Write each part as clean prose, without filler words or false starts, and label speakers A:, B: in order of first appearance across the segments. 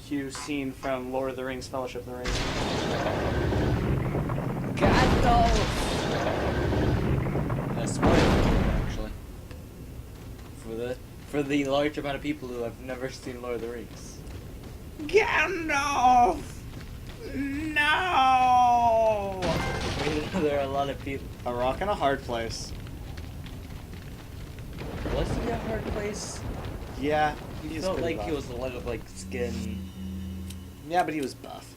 A: cue scene from Lord of the Rings, Fellowship of the Ring.
B: Gandalf! Spoiler, actually. For the large amount of people who have never seen Lord of the Rings.
A: Gandalf! No!
B: There are a lot of people.
A: A rock and a hard place.
B: Was he a hard place?
A: Yeah,
B: He
A: he's
B: felt
A: pretty
B: like he
A: buff.
B: was a lot of, like, skin.
A: Yeah, but he was buff.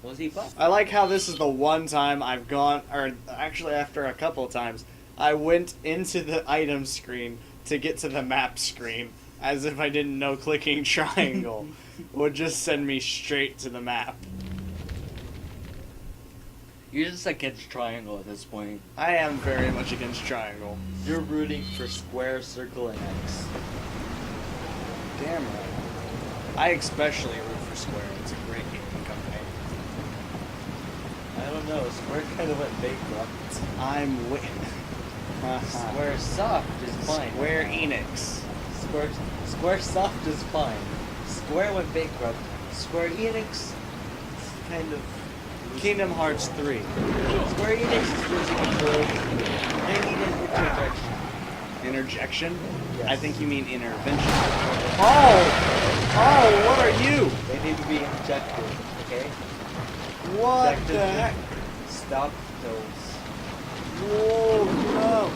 B: Was he buff?
A: I like how this is the one time I've gone, or actually after a couple of times, I went into the item screen to get to the map screen, as if I didn't know clicking triangle would just send me straight to the map.
B: You're just against triangle at this point.
A: I am very much against triangle.
B: You're rooting for square, circle, and X.
A: Damn right. I especially root for Square. It's a great gaming company.
B: I don't know, Square kind of went bankrupt.
A: I'm
B: Square Soft is fine.
A: Square Enix.
B: Square Soft is fine. Square went bankrupt. Square Enix, kind of.
A: Kingdom Hearts 3.
B: Square Enix is losing control. They need an interjection.
A: Interjection?
B: Yes.
A: I think you mean intervention. Oh! What are you?
B: They need to be injected, okay?
A: What
B: Injected
A: the heck?
B: Stop those.
A: Whoa, no.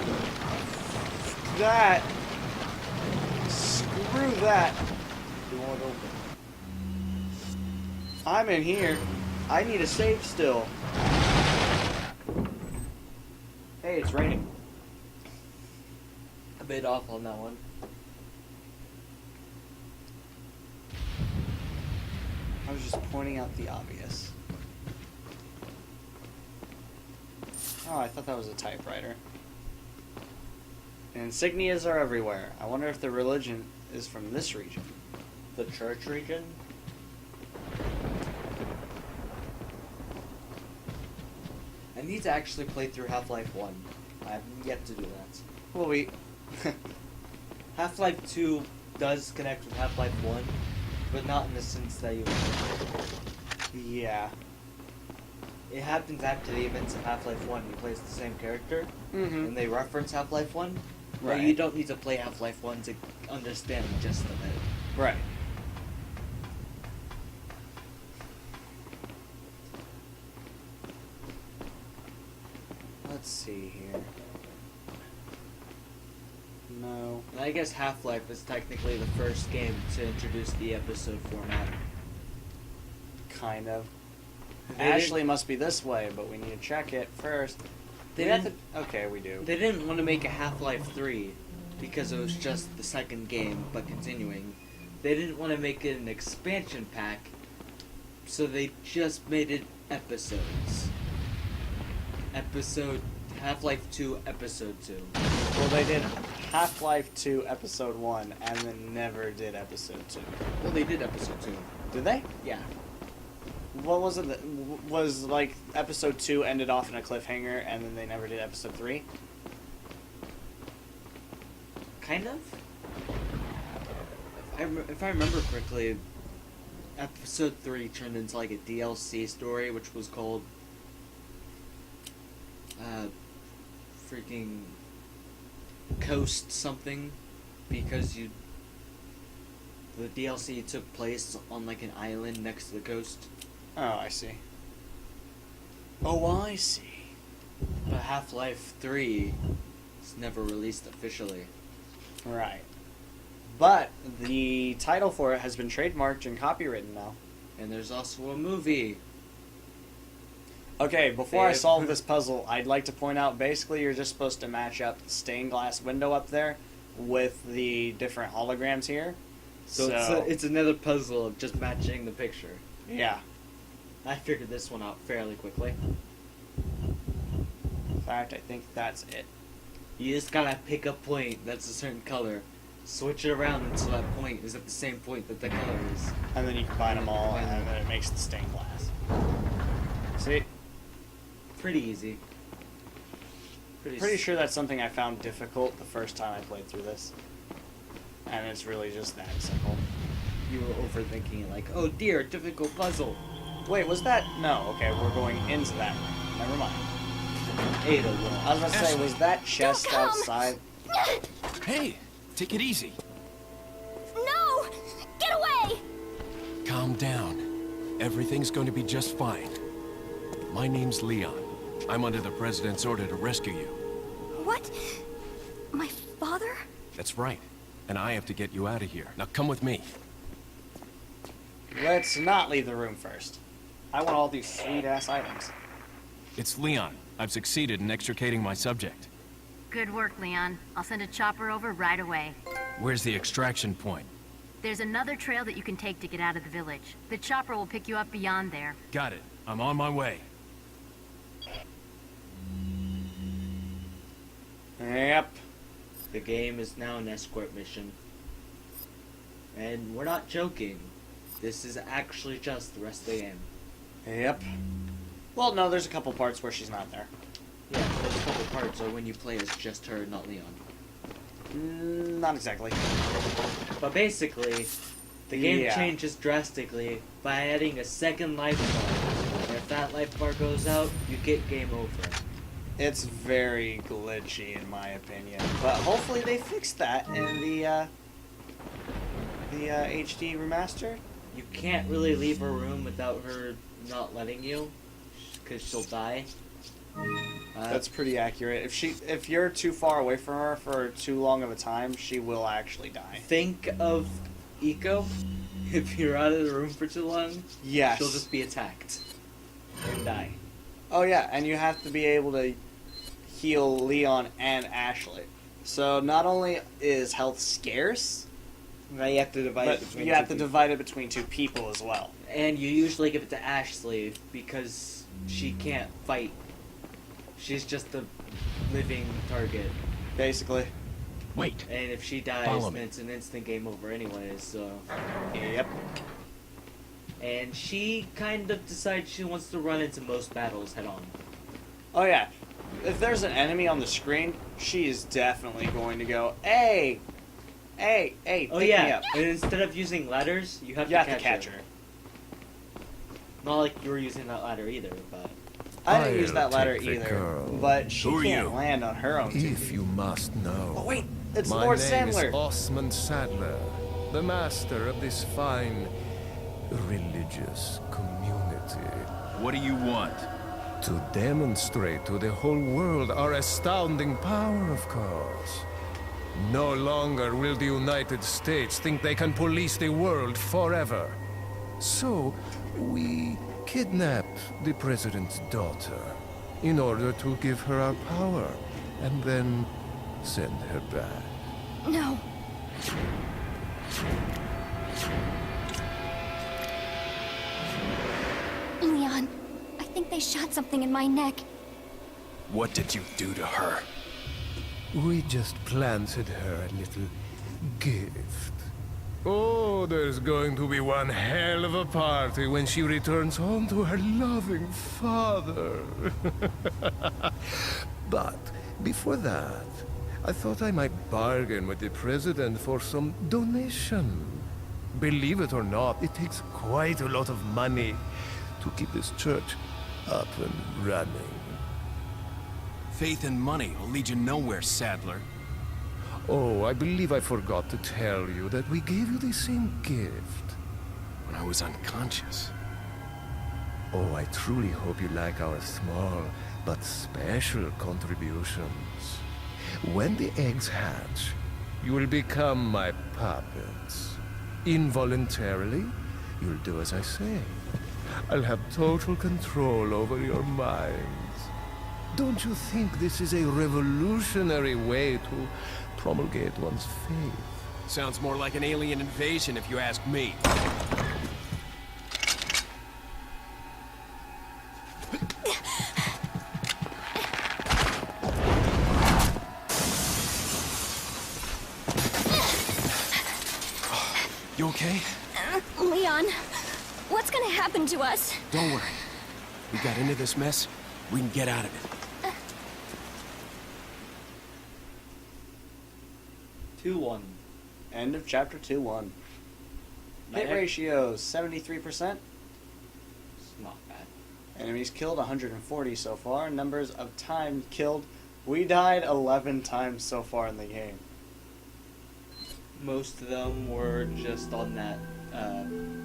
A: That. Screw that.
B: You won't open.
A: I'm in here. I need a save still. Hey, it's raining.
B: A bit off on that one.
A: I was just pointing out the obvious. Oh, I thought that was a typewriter. Insignias are everywhere. I wonder if the religion is from this region.
B: The church region? I need to actually play through Half-Life 1. I have yet to do that.
A: Well, we...
B: Half-Life 2 does connect with Half-Life 1, but not in the sense that you...
A: Yeah.
B: It happens after the events of Half-Life 1. You play as the same character,
A: Mm-hmm.
B: and they reference Half-Life 1.
A: Right.
B: But you don't need to play Half-Life 1 to understand the gist of it.
A: Right. Let's see here. No.
B: And I guess Half-Life is technically the first game to introduce the episode format.
A: Kind of.
B: They
A: Ashley must be this way, but we need to check it first.
B: They
A: We have
B: didn't-
A: to- Okay, we do.
B: They didn't want to make a Half-Life 3 because it was just the second game, but continuing. They didn't want to make it an expansion pack, so they just made it episodes. Half-Life 2, Episode 2.
A: Well, they did Half-Life 2 Episode 1, and then never did Episode 2.
B: Well, they did Episode 2.
A: Did they?
B: Yeah.
A: What was it that was like Episode 2 ended off in a cliffhanger, and then they never did Episode 3?
B: Kind of? If I remember correctly, Episode 3 turned into like a DLC story, which was called freaking Coast something, because the DLC took place on like an island next to the coast.
A: Oh, I see. Oh, I see.
B: But Half-Life 3 is never released officially.
A: Right. But the title for it has been trademarked and copywritten now.
B: And there's also a movie.
A: Okay, before I
B: They-
A: solve this puzzle, I'd like to point out basically you're just supposed to match up the stained glass window up there with the different holograms here.
B: So it's another puzzle of just matching the picture.
A: Yeah.
B: I figured this one out fairly quickly.
A: In fact, I think that's it.
B: You just gotta pick a point that's a certain color, switch it around until that point is at the same point that the color is.
A: And then you combine them all, and then it makes the stained glass. See?
B: Pretty easy.
A: Pretty sure that's something I found difficult the first time I played through this. And it's really just that simple.
B: you were overthinking it, like, oh dear, difficult puzzle.
A: Wait, was that? No, okay, we're going into that room. Never mind.
B: Ada will.
A: I was about to say, was that chest
C: Don't come.
A: outside?
D: Hey, take it easy.
C: No! Get away!
D: Calm down. Everything's going to be just fine. My name's Leon. I'm under the President's order to rescue you.
C: What? My father?
D: That's right. And I have to get you out of here. Now come with me.
A: Let's not leave the room first. I want all these sweet-ass items.
D: It's Leon. I've succeeded in extricating my subject.
E: Good work, Leon. I'll send a chopper over right away.
D: Where's the extraction point?
E: There's another trail that you can take to get out of the village. The chopper will pick you up beyond there.
D: Got it. I'm on my way.
A: Yep.
B: The game is now an escort mission. And we're not joking. This is actually just the rest of the game.
A: Yep. Well, no, there's a couple parts where she's not there.
B: Yeah, there's a couple parts are when you play as just her, not Leon.
A: Not exactly.
B: But basically, the game
A: Yeah.
B: changes drastically by adding a second life bar. And if that life bar goes out, you get game over.
A: It's very glitchy, in my opinion. But hopefully they fixed that in the HD remaster.
B: You can't really leave her room without her not letting you, because she'll die.
A: That's pretty accurate. If you're too far away from her for too long of a time, she will actually die.
B: Think of Eco. If you're out of the room for too long,
A: Yes.
B: she'll just be attacked and die.
A: Oh yeah, and you have to be able to heal Leon and Ashley. So not only is health scarce,
B: Now you have to divide
A: but
B: it between
A: you have
B: two
A: to
B: people.
A: divide it between two people as well.
B: And you usually give it to Ashley because she can't fight. She's just a living target.
A: Basically.
D: Wait.
B: And if she dies,
D: Follow
B: then
D: me.
B: it's an instant game over anyways, so...
A: Yep.
B: And she kind of decides she wants to run into most battles head on.
A: Oh yeah. If there's an enemy on the screen, she is definitely going to go, hey, hey, pick
B: Oh
A: me
B: yeah,
A: up.
B: and instead of using ladders, you have
A: You
B: to
A: have to catch her.
B: Not like you were using that ladder either, but...
A: I didn't use
F: I'll
A: that ladder
F: take the
A: either,
F: girl.
A: but she
D: Who are
A: can't
D: you?
A: land on her own two
F: If
A: feet.
F: you must know.
A: Oh wait, it's
F: My
A: Lord
F: name
A: Sandler.
F: is Osman Sadler, the master of this fine religious community.
D: What do you want?
F: To demonstrate to the whole world our astounding power, of course. No longer will the United States think they can police the world forever. So, we kidnap the president's daughter in order to give her our power, and then send her back.
C: No. Leon, I think they shot something in my neck.
D: What did you do to her?
F: We just planted her a little gift. Oh, there's going to be one hell of a party when she returns home to her loving father. But before that, I thought I might bargain with the president for some donation. Believe it or not, it takes quite a lot of money to keep this church up and running.
D: Faith and money will lead you nowhere, Sadler.
F: Oh, I believe I forgot to tell you that we gave you the same gift.
D: When I was unconscious.
F: Oh, I truly hope you like our small but special contributions. When the eggs hatch, you will become my puppets. Involuntarily, you'll do as I say. I'll have total control over your minds. Don't you think this is a revolutionary way to promulgate one's faith?
D: Sounds more like an alien invasion if you ask me. You okay?
C: Leon, what's gonna happen to us?
D: Don't worry. We got into this mess. We can get out of it.
B: 2-1.
A: End of chapter 2-1. Hit ratio 73%.
B: It's not bad.
A: Enemies killed 140 so far. Numbers of time killed. We died 11 times so far in the game.
B: Most of them were just on that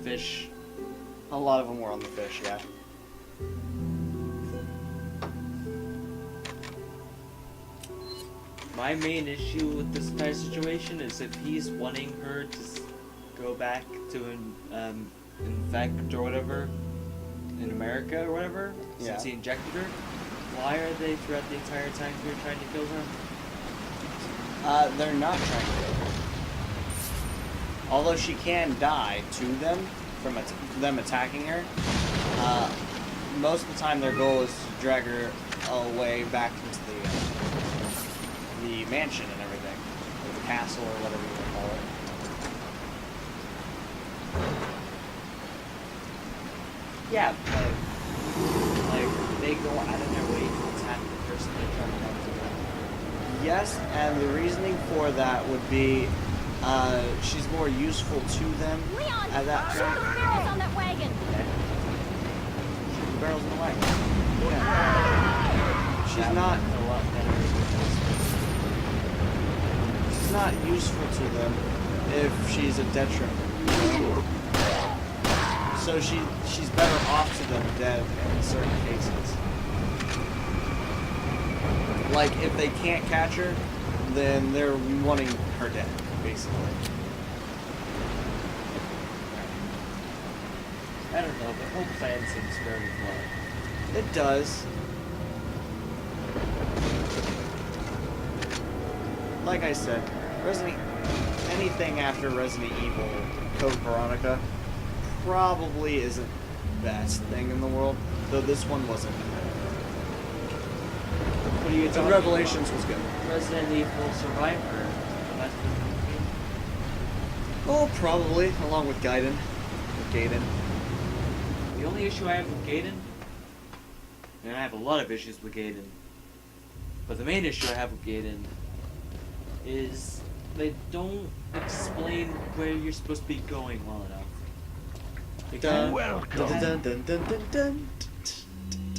B: fish.
A: A lot of them were on the fish, yeah.
B: My main issue with this entire situation is if he's wanting her to go back to infect or whatever in America or whatever,
A: Yeah.
B: since he injected her, why are they throughout the entire time here trying to kill her?
A: They're not trying to kill her. Although she can die to them from them attacking her, most of the time their goal is to drag her away back into the mansion and everything, or the castle or whatever you want to call it.
B: Yeah, but like they go out of their way to attack the person they're trying to help to them.
A: Yes, and the reasoning for that would be she's more useful to them
C: Leon!
A: at that
C: Shoot the
A: point.
C: barrels on that wagon!
A: Shoot the barrels in the wagon. Yeah. She's not.
B: A lot better.
A: She's not useful to them if she's a detriment. So she's better off to them dead in certain cases. Like if they can't catch her, then they're wanting her dead, basically.
B: I don't know, the whole plan seems very flawed.
A: It does. Like I said, anything after Resident Evil Code Veronica probably isn't the best thing in the world, though this one wasn't.
B: What are you
A: The
B: talking
A: Revelations
B: about?
A: was good.
B: Resident Evil Survivor. That's
A: Oh, probably, along with Gaiden.
B: the only issue I have with Gaiden, and I have a lot of issues with Gaiden, but the main issue I have with Gaiden is they don't explain where you're supposed to be going well enough. They
A: Dun,
F: Welcome.
A: dun, dun, dun, dun, dun, dun.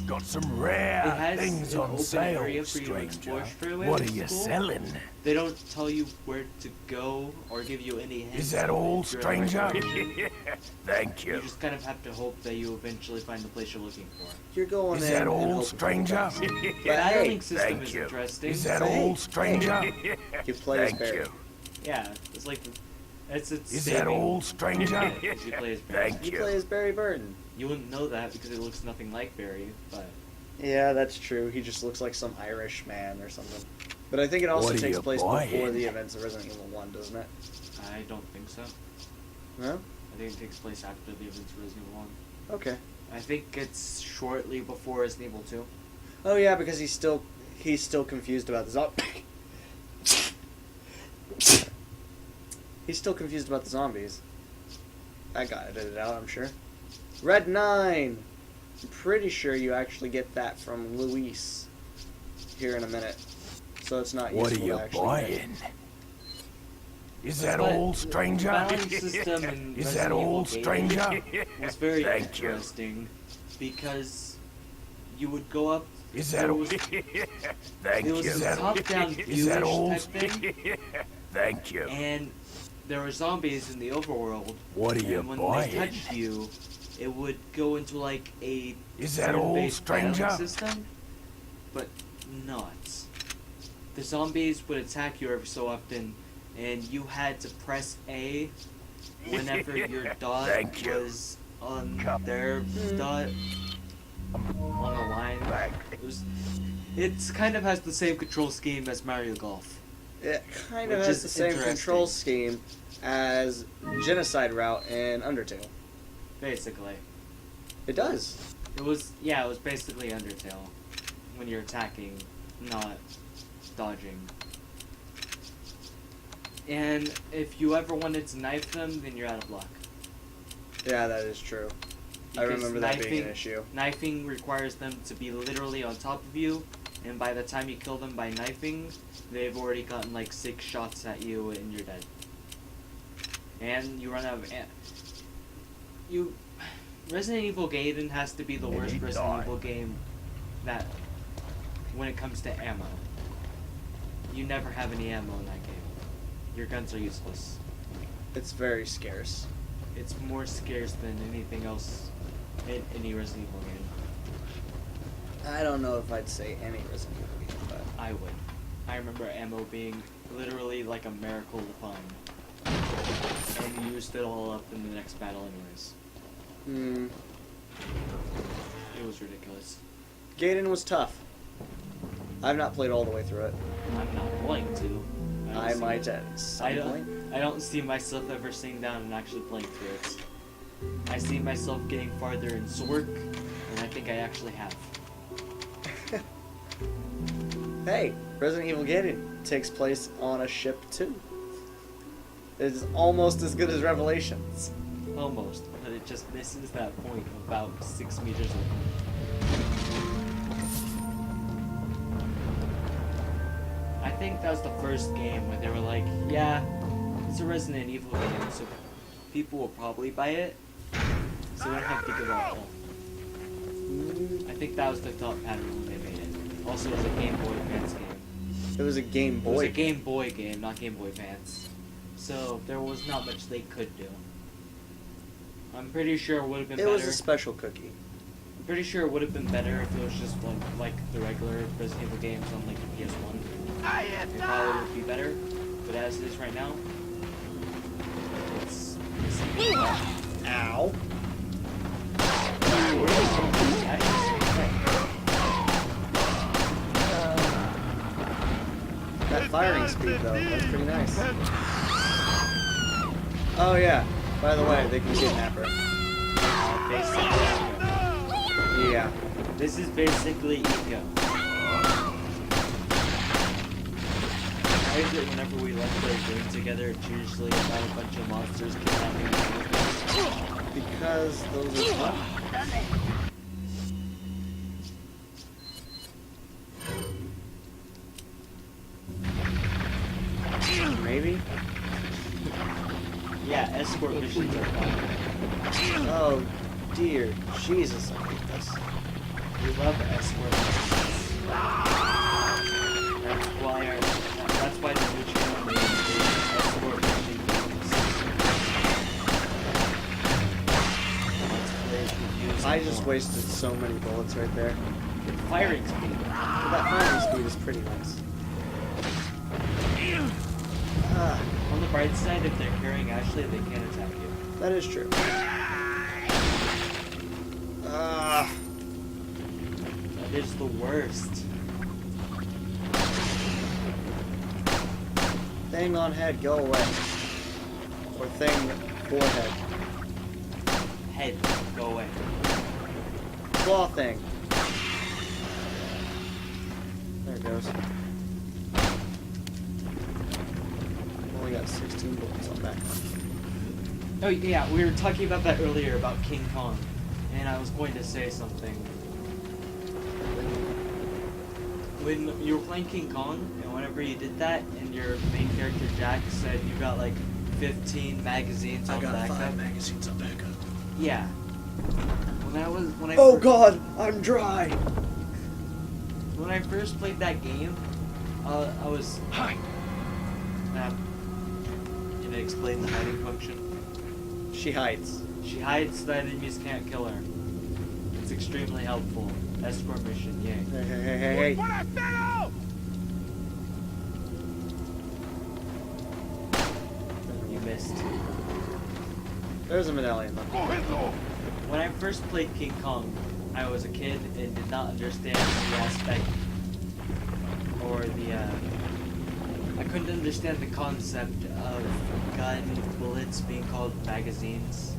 F: Got some
B: It
F: rare
B: has
F: things
B: an
F: on
B: open
F: sale,
B: area for you to explore
F: stranger.
B: straight away,
F: What are
B: which
F: you
B: is cool.
F: selling?
B: They don't tell you where to go or give you any hints.
F: Is that
B: on
F: all,
B: if you're in the right
F: stranger?
B: direction.
F: Thank
B: You
F: you.
B: just kind of have to hope that you eventually find the place you're looking for.
A: You're going
F: Is
A: in
F: that
A: and
F: all,
A: hoping for the
F: stranger?
A: best.
B: The
A: But
B: battling
A: hey,
B: system
F: thank
B: is
F: you.
B: interesting.
F: Is that
A: Hey,
F: all, stranger?
A: You play as
F: Thank
A: Barry.
F: you.
B: Yeah, it's like it's
F: Is that all, stranger?
B: As you play as Barry.
F: Thank
A: You
F: you.
A: play as Barry Burton.
B: You wouldn't know that because it looks nothing like Barry, but
A: Yeah, that's true. He just looks like some Irish man or something. But I think it also
F: What are
A: takes
F: you
A: place
F: buying?
A: before the events of Resident Evil 1, doesn't it?
B: I don't think so.
A: No?
B: I think it takes place after the events of Resident Evil 1.
A: Okay.
B: I think it's shortly before Resident Evil 2.
A: Oh yeah, because he's still confused about the He's still confused about the zombies. That got edited out, I'm sure. Red 9! I'm pretty sure you actually get that from Luis here in a minute. So it's not
F: What are
A: useful
F: you
A: to actually
F: buying? Is that
B: But
F: all,
B: the
F: stranger?
B: balance system in
F: Is
B: Resident
F: that
B: Evil
F: all,
B: Gaiden
F: stranger?
B: was very
F: Thank you.
B: interesting because you would go up.
F: Is
B: there
F: that all?
B: was,
F: Thank
B: it was
F: you.
B: a top-down
F: Is that all?
B: viewish type thing,
F: Thank you.
B: and there were zombies in the overworld.
F: What are you
B: and when
F: buying?
B: they touched you, it would go into like a
F: Is that all,
B: turn-based battling
F: stranger?
B: system, but not. The zombies would attack you every so often, and you had to press A whenever your dot
F: Thank you.
B: was on their dot on a line. It kind of has the same control scheme as Mario Golf.
A: It kind of
B: Which
A: has
B: is
A: the same
B: interesting.
A: control scheme as Genocide Route in Undertale.
B: Basically,
A: It does.
B: it was basically Undertale when you're attacking, not dodging. And if you ever wanted to knife them, then you're out of luck.
A: Yeah, that is true. I
B: Because
A: remember that being an issue.
B: Knifing requires them to be literally on top of you, and by the time you kill them by knifing, they've already gotten like 6 shots at you and you're dead. And you run out of you Resident Evil Gaiden has to be the worst Resident Evil game that when it comes to ammo. You never have any ammo in that game. Your guns are useless.
A: It's very scarce.
B: It's more scarce than anything else in any Resident Evil game.
A: I don't know if I'd say any Resident Evil game, but
B: I would. I remember ammo being literally like a miracle to find. And you used it all up in the next battle anyways. It was ridiculous.
A: Gaiden was tough. I've not played all the way through it.
B: I'm not going to.
A: I might at some point.
B: I don't see myself ever sitting down and actually playing through it. I see myself getting farther in Sword, and I think I actually have.
A: Hey, Resident Evil Gaiden takes place on a ship too. It is almost as good as Revelations.
B: Almost, but it just misses that point about 6 meters away. I think that was the first game where they were like, yeah, it's a Resident Evil game, so people will probably buy it, so we don't have to give out all. I think that was the thought pattern when they made it. Also, it was a Game Boy Advance game.
A: It was a Game Boy.
B: It was a Game Boy game, not Game Boy Advance. So there was not much they could do. I'm pretty sure it would have been better.
A: It was a special cookie.
B: I'm pretty sure it would have been better if it was just like the regular Resident Evil games on like the PS1. It probably would be better, but as it is right now, it's
A: Ow. That firing speed though, that's pretty nice. Oh yeah, by the way, they can kidnap her.
B: Basically,
A: Yeah.
B: this is basically Eco. Why is it whenever we like play a game together, it's usually about a bunch of monsters kidnapping us?
A: Because those are fun. Maybe?
B: Yeah, escort missions are fun.
A: Oh dear, Jesus, I hate this.
B: We love escort missions. That's why the new channel name is Escort Mission Games. Let's play reviews.
A: I
B: and
A: just
B: more.
A: wasted so many bullets right there.
B: Firing speed.
A: But that firing speed is pretty nice. Ah,
B: On the bright side, if they're carrying Ashley, they can't attack you.
A: that is true. Ah,
B: That is the worst.
A: thing on head, go away. Or thing forehead.
B: Head, go away.
A: Claw thing. There it goes. Only got 16 bullets on that one.
B: Oh yeah, we were talking about that earlier about King Kong, and I was going to say something. When you were playing King Kong, and whenever you did that, and your main character Jack said you got like 15 magazines on backup.
A: magazines on backup.
B: Yeah. When I
A: Oh
B: fir-
A: god, I'm dry!
B: When I first played that game, I was.
D: Hi.
B: Can I explain the hiding function?
A: She hides.
B: She hides so that enemies can't kill her. It's extremely helpful. Escort mission, yay.
A: Hey, hey, hey, hey, hey.
B: You missed.
A: There's a medallion though.
B: When I first played King Kong, I was a kid and did not understand the aspect or I couldn't understand the concept of gun bullets being called magazines.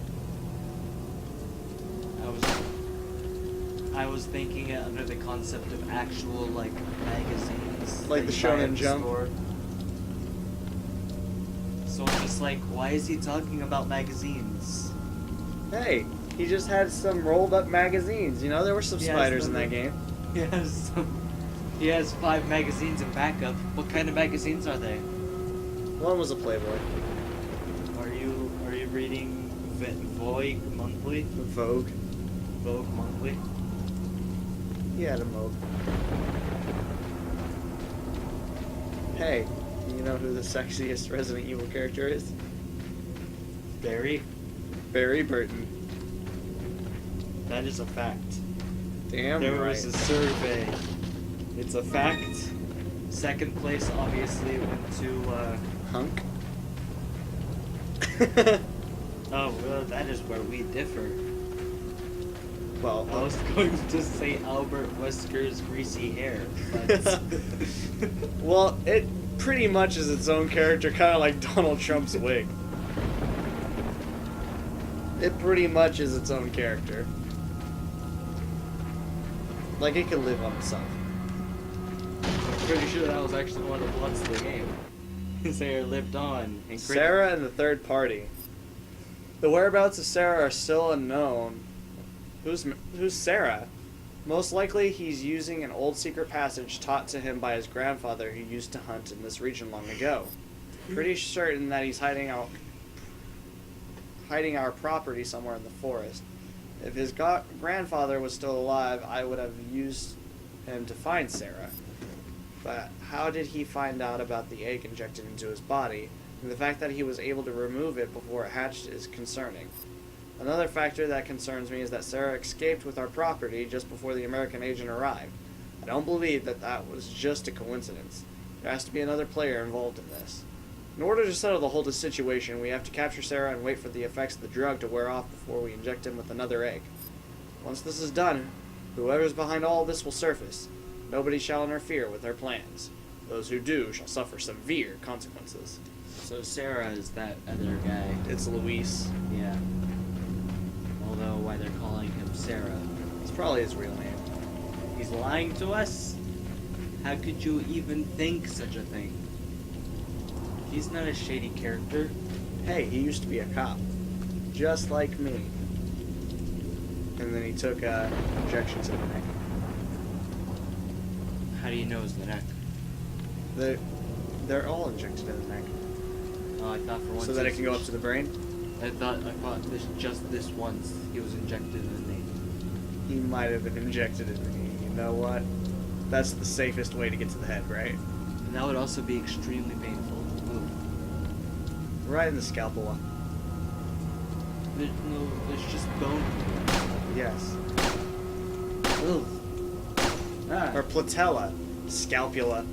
B: I was thinking it under the concept of actual like magazines,
A: Like
B: that
A: the
B: you buy at
A: Shonen
B: the
A: Jump?
B: store. So I'm just like, why is he talking about magazines?
A: Hey, he just had some rolled up magazines. You know, there were some
B: He has
A: spiders in
B: them.
A: that game.
B: He has 5 magazines in backup. What kind of magazines are they?
A: One was a Playboy.
B: Are you reading Vogue Monthly.
A: Vogue.
B: Vogue Monthly.
A: He had a Moog. Hey, you know who the sexiest Resident Evil character is?
B: Barry.
A: Barry Burton.
B: That is a fact.
A: Damn
B: There
A: right.
B: was a survey. It's a fact. Second place obviously went to
A: Hunk.
B: oh well, that is where we differ.
A: Well,
B: I was going to say Albert Wesker's greasy hair, but
A: well, it pretty much is its own character, kind of like Donald Trump's wig. It pretty much is its own character. Like, it can live on itself.
B: I'm pretty sure that was actually one of the plots of the game. His hair lived on. And
A: Sarah and the third party. The whereabouts of Sarah are still unknown. Who's Sarah? Most likely he's using an old secret passage taught to him by his grandfather who used to hunt in this region long ago. Pretty certain that he's hiding our property somewhere in the forest. If his grandfather was still alive, I would have used him to find Sarah. But how did he find out about the egg injected into his body? And the fact that he was able to remove it before it hatched is concerning. Another factor that concerns me is that Sarah escaped with our property just before the American agent arrived. I don't believe that that was just a coincidence. There has to be another player involved in this. In order to settle the whole situation, we have to capture Sarah and wait for the effects of the drug to wear off before we inject him with another egg. Once this is done, whoever's behind all this will surface. Nobody shall interfere with our plans. Those who do shall suffer severe consequences.
B: So Sarah is that other guy.
A: It's Luis.
B: Yeah. Although why they're calling him Sarah.
A: It's probably his real name.
B: He's lying to us? How could you even think such a thing? He's not a shady character.
A: Hey, he used to be a cop. Just like me. And then he took an injection to the neck.
B: How do you know it's the neck?
A: They're all injected in the neck.
B: Oh, I thought for once.
A: So that it can go up to the brain?
B: I thought just this once he was injected in the knee.
A: He might have been injected in the knee. You know what? That's the safest way to get to the head, right?
B: And that would also be extremely painful. Ooh.
A: Right in the scalpel.
B: There's just bone.
A: Yes.
B: Ugh. Ah.
A: Or platella. Scalpula.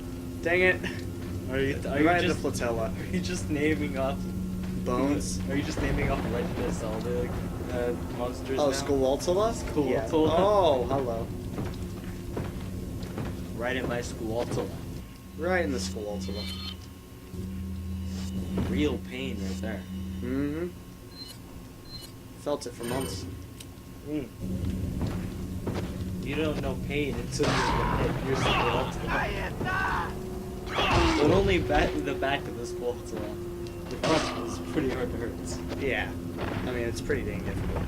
A: Dang it.
B: Are you
A: Right in the
B: just
A: platella.
B: Are you just naming off
A: Bones.
B: Are you just naming off Legend of Zelda monsters
A: Oh,
B: now?
A: Skulltula?
B: Skulltula.
A: Yeah. Oh, hello.
B: Right in my Skulltula.
A: Right in the Skulltula.
B: Real pain right there.
A: Mm-hmm. Felt it for months.
B: You don't know pain until you hit your Skulltula. But only the back of the Skulltula. The front is pretty hard to hurt.
A: Yeah. I mean, it's pretty dang difficult.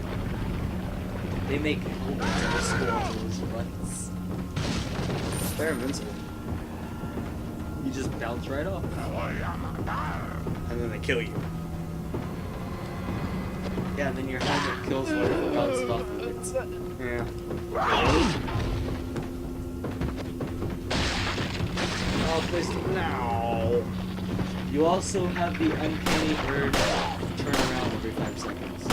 B: They make helmets of the Skulltula's fronts.
A: They're invincible.
B: You just bounce right off.
A: And then they kill you.
B: Yeah, and then your helmet kills whatever bounced off of it.
A: Yeah. Oh, please. No.
B: You also have the uncanny urge to turn around every 5 seconds.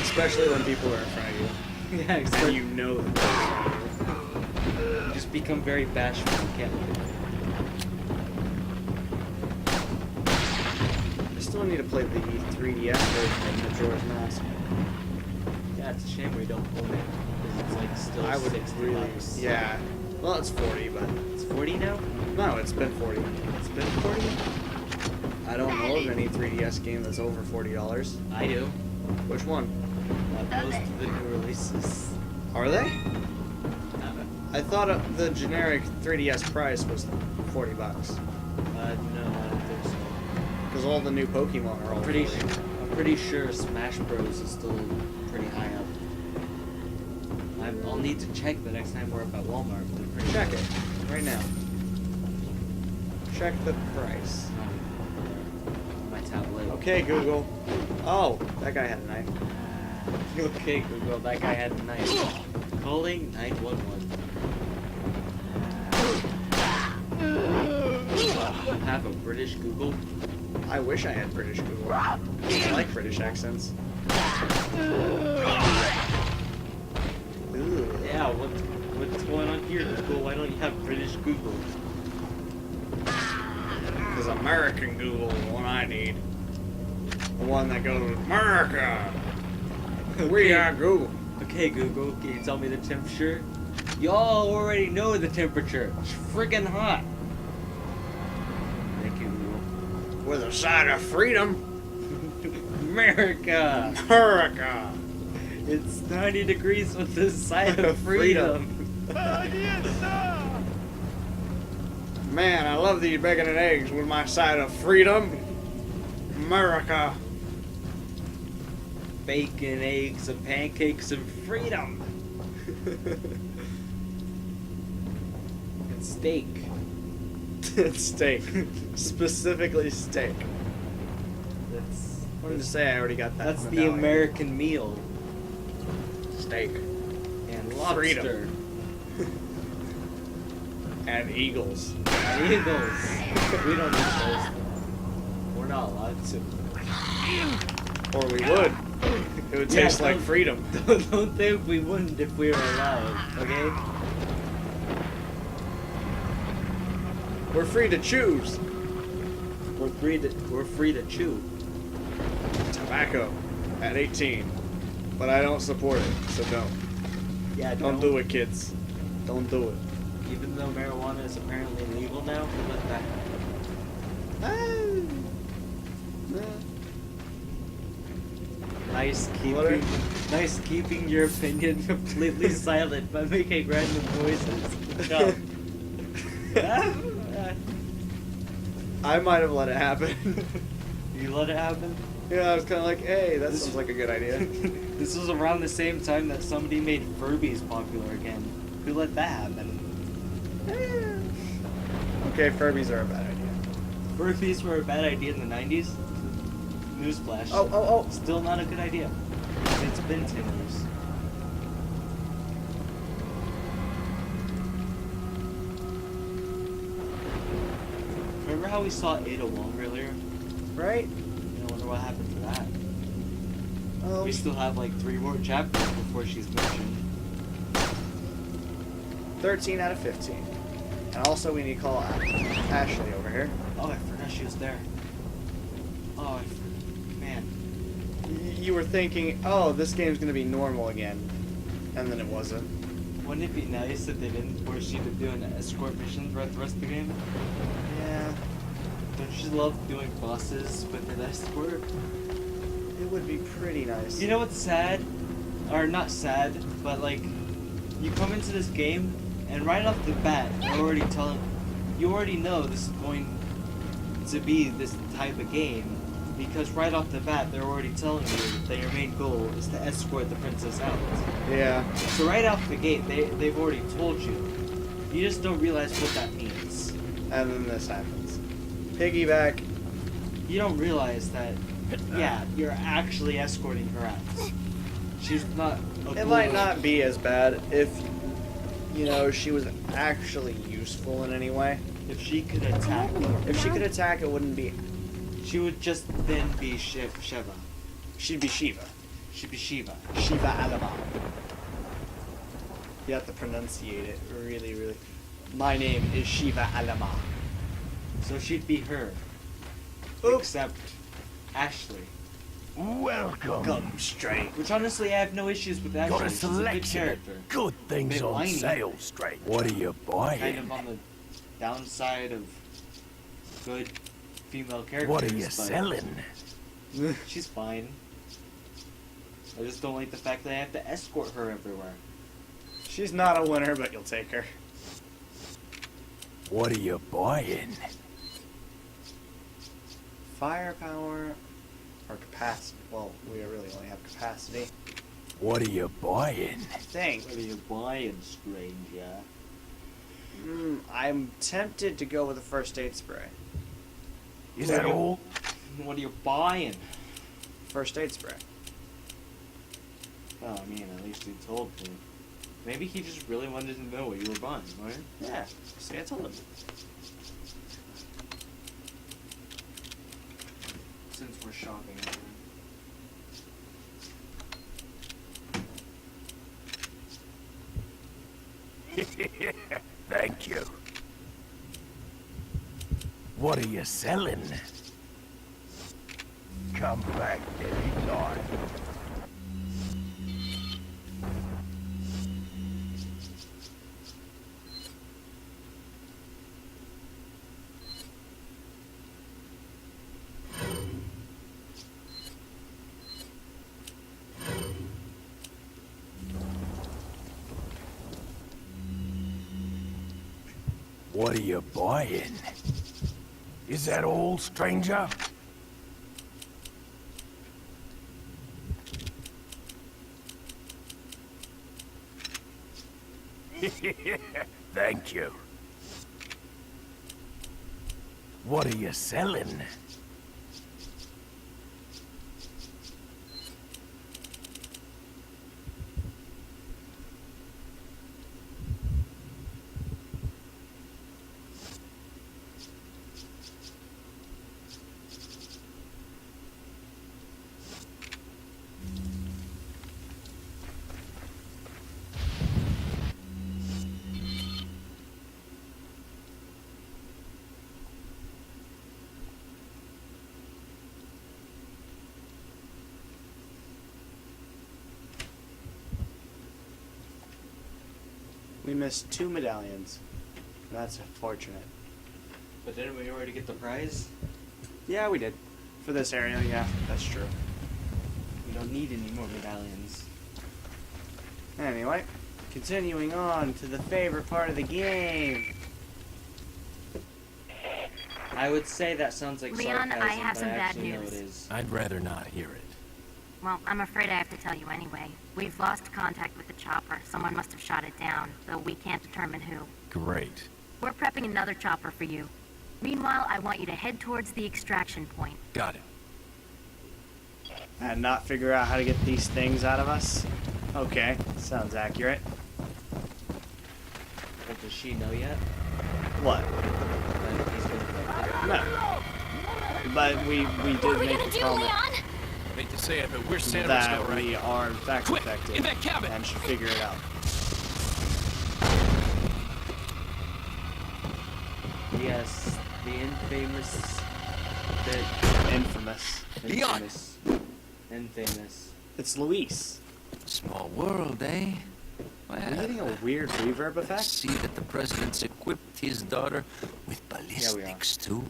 A: Especially when people are in front of you.
B: Yeah,
A: And
B: exactly.
A: you know that they're in front of
B: You just become very bashful. You can't look at it.
A: you. I still need to play the 3DS version of Majora's Mask.
B: Yeah, it's a shame we don't own it. Because it's like still
A: I would
B: 60
A: really.
B: bucks.
A: Yeah. Well, it's 40, but.
B: It's 40 now?
A: No, it's been 40.
B: It's been 40?
A: I don't know of any 3DS game that's over $40.
B: I do.
A: Which one?
B: Most of the new releases.
A: Are they? I thought the generic 3DS price was 40 bucks.
B: No, I don't think so.
A: Because all the new Pokemon are all
B: I'm pretty sure Smash Bros is still pretty high up. I'll need to check the next time we're up at Walmart. But I'm pretty
A: Check
B: sure.
A: it. Right now. Check the price.
B: My tablet.
A: Okay, Google. Oh, that guy had a knife.
B: Okay, Google, that guy had a knife. Calling 911. You have a British Google?
A: I wish I had British Google. I like British accents. Ooh.
B: Yeah, what's going on here, Google? Why don't you have British Google?
A: Because American Google is the one I need. The one that goes, America! We are Google.
B: Okay, Google, can you tell me the temperature? Y'all already know the temperature. It's friggin' hot. Thank you, Google.
A: With a side of freedom.
B: America!
A: America!
B: It's 90 degrees with the side of freedom.
A: Man, I love these bacon and eggs with my side of freedom. America.
B: Bacon, eggs, and pancakes, and freedom. And steak.
A: Steak. Specifically steak.
B: That's
A: I wanted to say I already got that.
B: that's
A: in
B: the
A: belly.
B: American meal.
A: Steak.
B: And lobster.
A: Freedom. And eagles.
B: Eagles. We don't eat those. We're not allowed to.
A: Or we would. It would taste like freedom.
B: Don't think we wouldn't if we were allowed, okay?
A: We're free to choose.
B: We're free to chew.
A: Tobacco at 18. But I don't support it, so don't.
B: Yeah,
A: Don't do it, kids. Don't do it.
B: Even though marijuana is apparently legal now, we'll let that happen. Nice keeping your opinion completely silent by making random voices. Good job.
A: I might have let it happen.
B: You let it happen?
A: Yeah, I was kind of like, hey, that sounds like a good idea.
B: This was around the same time that somebody made Furbies popular again. Who let that happen?
A: Okay, Furbies are a bad idea.
B: Furbies were a bad idea in the 90s? Newsflash.
A: Oh.
B: Still not a good idea. It's been 10 years. Remember how we saw Ada Wong earlier?
A: Right?
B: I wonder what happened to that.
A: Oh.
B: We still have like 3 more chapters before she's mentioned.
A: 13 out of 15. And also we need to call Ashley over here.
B: Oh, I forgot she was there. Oh, man.
A: You were thinking, oh, this game's going to be normal again. And then it wasn't.
B: Wouldn't it be nice if they didn't force you to do an escort mission throughout the rest of the game?
A: Yeah,
B: Don't you love doing bosses with an escort?
A: it would be pretty nice.
B: You know what's sad? Or not sad, but like, you come into this game, and right off the bat, you already know this is going to be this type of game, because right off the bat, they're already telling you that your main goal is to escort the princess out.
A: Yeah.
B: So right off the gate, they've already told you. You just don't realize what that means.
A: And then this happens. Piggyback.
B: You don't realize that, yeah, you're actually escorting her out. She's not a
A: It might
B: ghoul.
A: not be as bad if, she was actually useful in any way.
B: If she could attack,
A: If she could attack, it wouldn't be...
B: she would just then be Sheva.
A: She'd be Shiva.
B: She'd be Shiva.
A: Shiva Alama. You have to pronunciate it really, really. My name is Shiva Alama.
B: So she'd be her.
A: Oops.
B: Except Ashley.
F: Welcome.
A: Come straight.
B: Which honestly, I have no issues with Ashley.
F: Got a
B: She's a good
F: selection of
B: character.
F: good things
B: Bit
F: on
B: whiny.
F: sale, straight. What are you buying?
B: Kind of on the downside of good female characters.
F: What are you
B: but
F: selling?
B: She's fine. I just don't like the fact that I have to escort her everywhere.
A: She's not a winner, but you'll take her.
F: What are you buying?
A: Firepower or capacity? Well, we really only have capacity.
F: What are you buying?
A: Dang.
B: What are you buying, stranger?
A: I'm tempted to go with a first aid spray.
F: Is that all?
B: What are you buying?
A: First aid spray.
B: Well, I mean, at least he told me. Maybe he just really wanted to know what you were buying, right?
A: Yeah. See, I told him.
B: Since we're shopping.
F: Thank you. What are you selling? Come back anytime. What are you buying? Is that all, stranger? Thank you. What are you selling?
A: We missed 2 medallions. That's unfortunate.
B: But didn't we already get the prize?
A: Yeah, we did. For this area, yeah, that's true.
B: We don't need any more medallions.
A: Anyway, continuing on to the favorite part of the game.
B: I would say that sounds like
E: Leon,
B: sarcasm,
E: I have
B: but
E: some
B: I
E: bad
B: actually know
E: news.
B: it is.
D: I'd rather not hear it.
E: Well, I'm afraid I have to tell you anyway. We've lost contact with the chopper. Someone must have shot it down, though we can't determine who.
D: Great.
E: We're prepping another chopper for you. Meanwhile, I want you to head towards the extraction point.
D: Got it.
A: And not figure out how to get these things out of us? Okay, sounds accurate.
B: But does she know yet?
A: What?
B: That he's been affected?
A: No. But we did
C: What are we
A: make
C: gonna
A: a
C: do,
A: comment
C: Leon?
D: Hate to say it, but we're Sanders
A: that
D: now, right?
A: we are in fact
D: Quick,
A: infected
D: in that cabin!
A: and should figure it out.
B: Yes, the infamous... The
A: Infamous.
D: Leon!
B: infamous... Infamous.
A: It's Luis.
G: Small world, eh?
A: Are you getting a weird reverb
G: I
A: effect?
G: see that the president's equipped his daughter with
B: we are.
G: ballistics, too.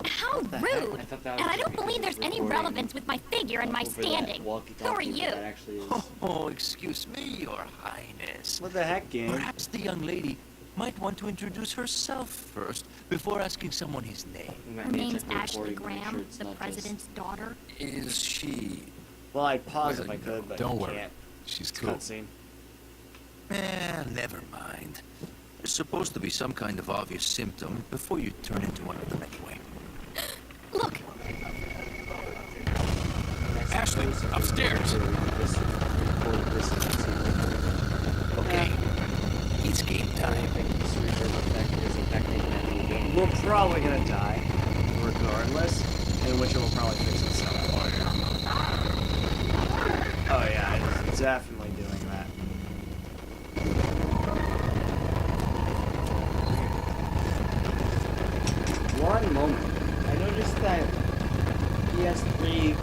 C: How
A: the heck?
C: rude!
B: I thought that
C: And
B: was
C: I don't
B: because
C: believe
B: it
C: there's
B: was
C: any
B: recording
C: relevance with my figure and my
B: over that
C: standing. Who are
B: walkie-talkie,
C: you?
B: but that actually is...
G: Oh, excuse me, Your Highness.
A: What the heck, game?
G: Perhaps the young lady might want to introduce herself first before asking someone his name.
B: we might
C: Her
B: need to
C: name's
B: check the
C: Ashley
B: recording to make sure
C: Graham,
B: it's
C: the
B: not just-
C: president's daughter.
G: Is she...
A: Well, I'd pause
G: Well,
A: if I could, but
D: Don't
A: I
D: worry.
A: can't.
D: She's
A: It's
D: cool.
A: cutscene.
G: Never mind. There's supposed to be some kind of obvious symptom before you turn into one of them anyway.
C: Look,
D: Ashley, upstairs!
G: Okay, it's game
B: I
G: time.
B: think this reverb effect is affecting that game.
A: We're probably gonna die, regardless, in which it will probably fix itself. Oh yeah, it's definitely doing that.
B: One moment. I noticed that PS3